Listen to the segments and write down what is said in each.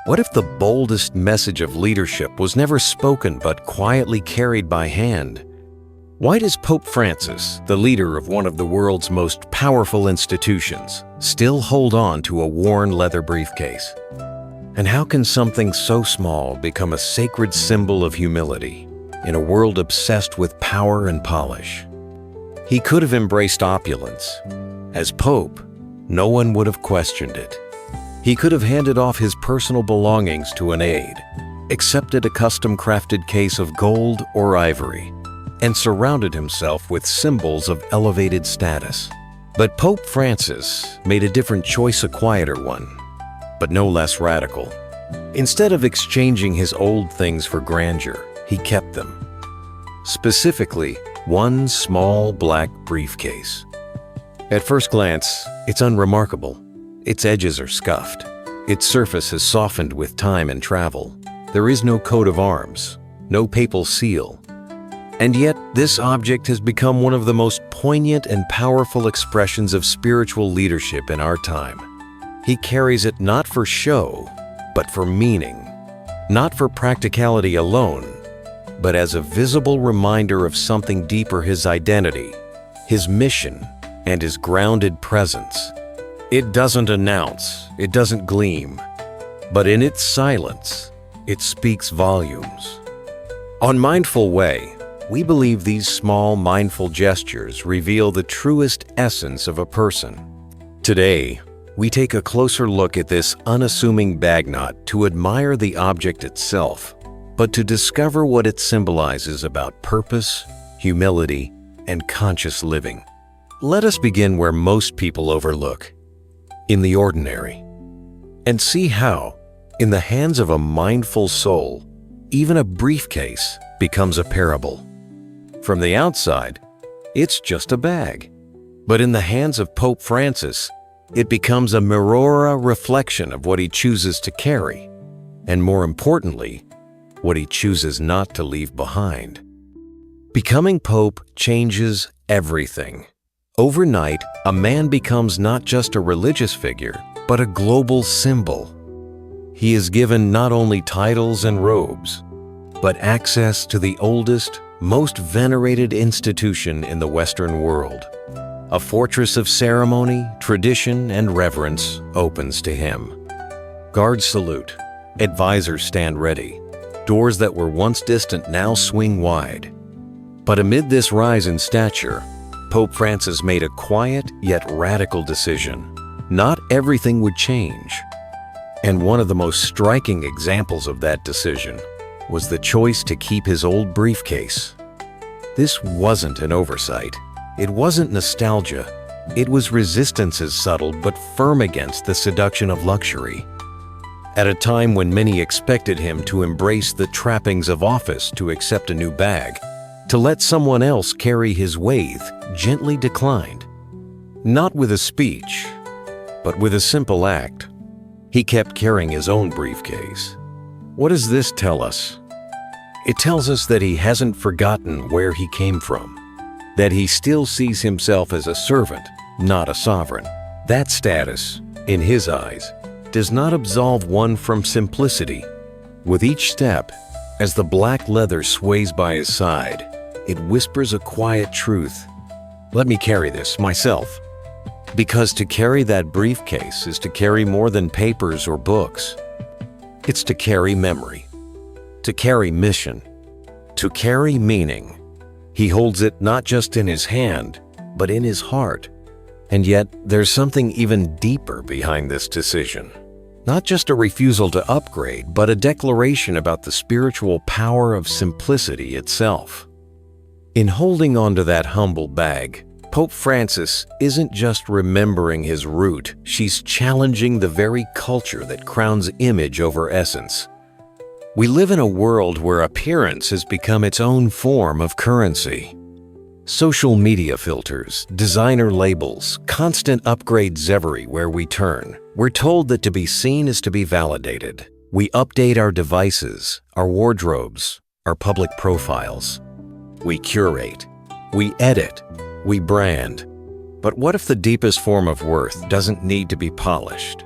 What if the boldest message of leadership was never spoken but quietly carried by hand? Why does Pope Francis, the leader of one of the world's most powerful institutions, still hold on to a worn leather briefcase? And how can something so small become a sacred symbol of humility in a world obsessed with power and polish? He could have embraced opulence. As Pope, no one would have questioned it. He could have handed off his personal belongings to an aide, accepted a custom-crafted case of gold or ivory, and surrounded himself with symbols of elevated status. But Pope Francis made a different choice, a quieter one, but no less radical. Instead of exchanging his old things for grandeur, he kept them. Specifically, one small black briefcase. At first glance, it's unremarkable. Its edges are scuffed. Its surface has softened with time and travel. There is no coat of arms, no papal seal. And yet, this object has become one of the most poignant and powerful expressions of spiritual leadership in our time. He carries it not for show, but for meaning. Not for practicality alone, but as a visible reminder of something deeper: his identity, his mission, and his grounded presence. It doesn't announce, it doesn't gleam, but in its silence, it speaks volumes. On Mindful Way, we believe these small, mindful gestures reveal the truest essence of a person. Today, we take a closer look at this unassuming bag knot to admire the object itself, but to discover what it symbolizes about purpose, humility, and conscious living. Let us begin where most people overlook, in the ordinary, and see how, in the hands of a mindful soul, even a briefcase becomes a parable. From the outside, it's just a bag. But in the hands of Pope Francis, it becomes a mirror, a reflection of what he chooses to carry, and more importantly, what he chooses not to leave behind. Becoming Pope changes everything. Overnight, a man becomes not just a religious figure, but a global symbol. He is given not only titles and robes, but access to the oldest, most venerated institution in the Western world. A fortress of ceremony, tradition, and reverence opens to him. Guards salute, advisors stand ready. Doors that were once distant now swing wide. But amid this rise in stature, Pope Francis made a quiet yet radical decision. Not everything would change. And one of the most striking examples of that decision was the choice to keep his old briefcase. This wasn't an oversight. It wasn't nostalgia. It was resistance, as subtle but firm against the seduction of luxury. At a time when many expected him to embrace the trappings of office to accept a new bag, to let someone else carry his weight, gently declined. Not with a speech, but with a simple act. He kept carrying his own briefcase. What does this tell us? It tells us that he hasn't forgotten where he came from, that he still sees himself as a servant, not a sovereign. That status, in his eyes, does not absolve one from simplicity. With each step, as the black leather sways by his side, it whispers a quiet truth. Let me carry this myself. Because to carry that briefcase is to carry more than papers or books. It's to carry memory, to carry mission, to carry meaning. He holds it not just in his hand, but in his heart. And yet, there's something even deeper behind this decision. Not just a refusal to upgrade, but a declaration about the spiritual power of simplicity itself. In holding onto that humble bag, Pope Francis isn't just remembering his root, she's challenging the very culture that crowns image over essence. We live in a world where appearance has become its own form of currency. Social media filters, designer labels, constant upgrades everywhere we turn. We're told that to be seen is to be validated. We update our devices, our wardrobes, our public profiles. We curate, we edit, we brand. But what if the deepest form of worth doesn't need to be polished?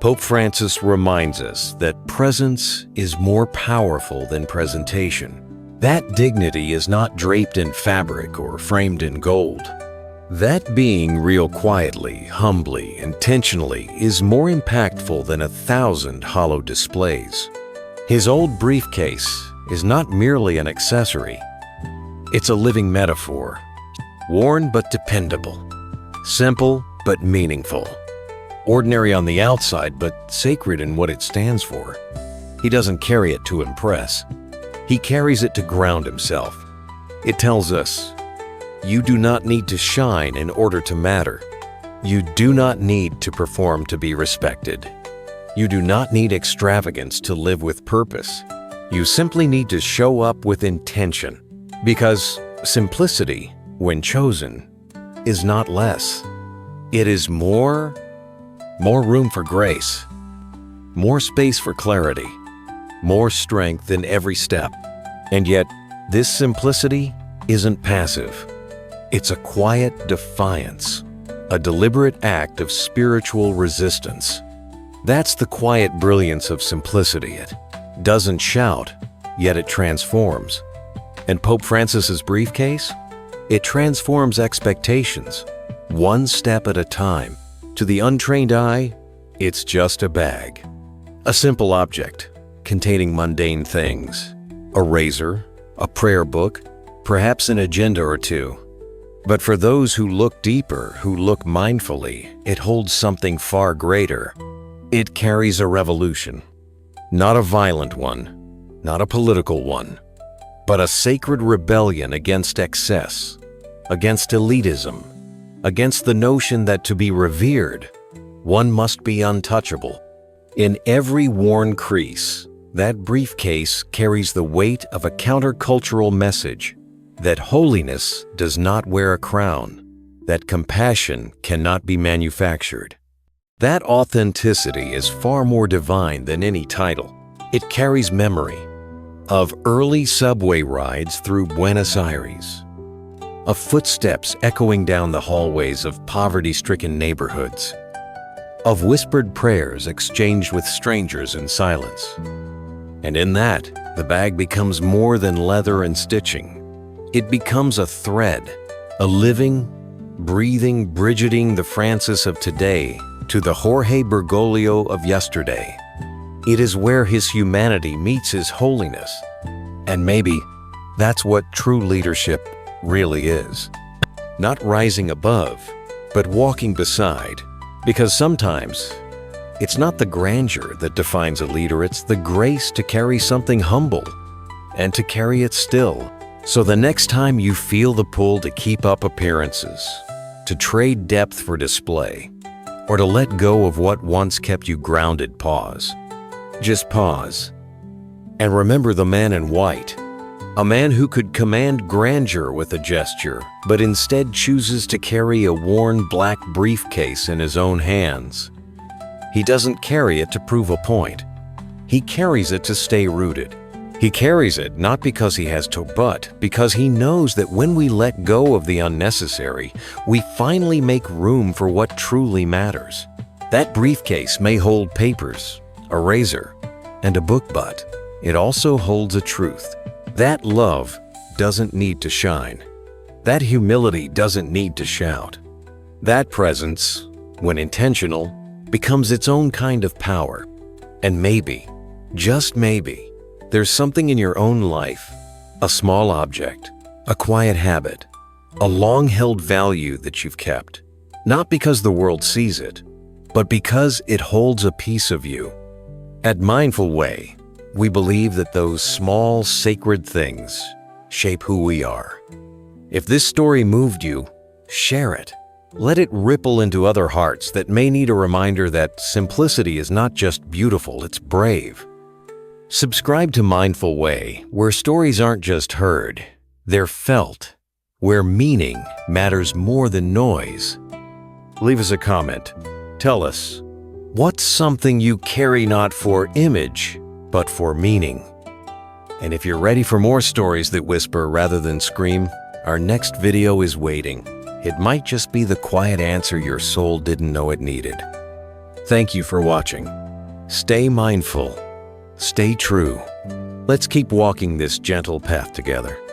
Pope Francis reminds us that presence is more powerful than presentation. That dignity is not draped in fabric or framed in gold. That being real quietly, humbly, intentionally is more impactful than 1,000 hollow displays. His old briefcase is not merely an accessory. It's a living metaphor, worn but dependable, simple but meaningful, ordinary on the outside but sacred in what it stands for. He doesn't carry it to impress. He carries it to ground himself. It tells us, you do not need to shine in order to matter. You do not need to perform to be respected. You do not need extravagance to live with purpose. You simply need to show up with intention, because simplicity, when chosen, is not less. It is more room for grace, more space for clarity, more strength in every step. And yet, this simplicity isn't passive. It's a quiet defiance, a deliberate act of spiritual resistance. That's the quiet brilliance of simplicity. It doesn't shout, yet it transforms. And Pope Francis's briefcase? It transforms expectations, one step at a time. To the untrained eye, it's just a bag. A simple object, containing mundane things. A razor, a prayer book, perhaps an agenda or two. But for those who look deeper, who look mindfully, it holds something far greater. It carries a revolution. Not a violent one, not a political one, but a sacred rebellion against excess, against elitism, against the notion that to be revered, one must be untouchable. In every worn crease, that briefcase carries the weight of a countercultural message that holiness does not wear a crown, that compassion cannot be manufactured. That authenticity is far more divine than any title. It carries memory of early subway rides through Buenos Aires, of footsteps echoing down the hallways of poverty-stricken neighborhoods, of whispered prayers exchanged with strangers in silence. And in that, the bag becomes more than leather and stitching. It becomes a thread, a living, breathing, Bridgeting the Francis of today to the Jorge Bergoglio of yesterday. It is where his humanity meets his holiness. And maybe that's what true leadership really is. Not rising above, but walking beside. Because sometimes, it's not the grandeur that defines a leader, it's the grace to carry something humble and to carry it still. So the next time you feel the pull to keep up appearances, to trade depth for display, or to let go of what once kept you grounded, pause. Just pause. And remember the man in white, a man who could command grandeur with a gesture, but instead chooses to carry a worn black briefcase in his own hands. He doesn't carry it to prove a point. He carries it to stay rooted. He carries it not because he has to, but because he knows that when we let go of the unnecessary, we finally make room for what truly matters. That briefcase may hold papers, a razor, and a book, but it also holds a truth. That love doesn't need to shine. That humility doesn't need to shout. That presence, when intentional, becomes its own kind of power. And maybe, just maybe, there's something in your own life, a small object, a quiet habit, a long-held value that you've kept, not because the world sees it, but because it holds a piece of you. At Mindful Way, we believe that those small, sacred things shape who we are. If this story moved you, share it. Let it ripple into other hearts that may need a reminder that simplicity is not just beautiful, it's brave. Subscribe to Mindful Way, where stories aren't just heard, they're felt, where meaning matters more than noise. Leave us a comment. Tell us, what's something you carry not for image, but for meaning? And if you're ready for more stories that whisper rather than scream, our next video is waiting. It might just be the quiet answer your soul didn't know it needed. Thank you for watching. Stay mindful. Stay true. Let's keep walking this gentle path together.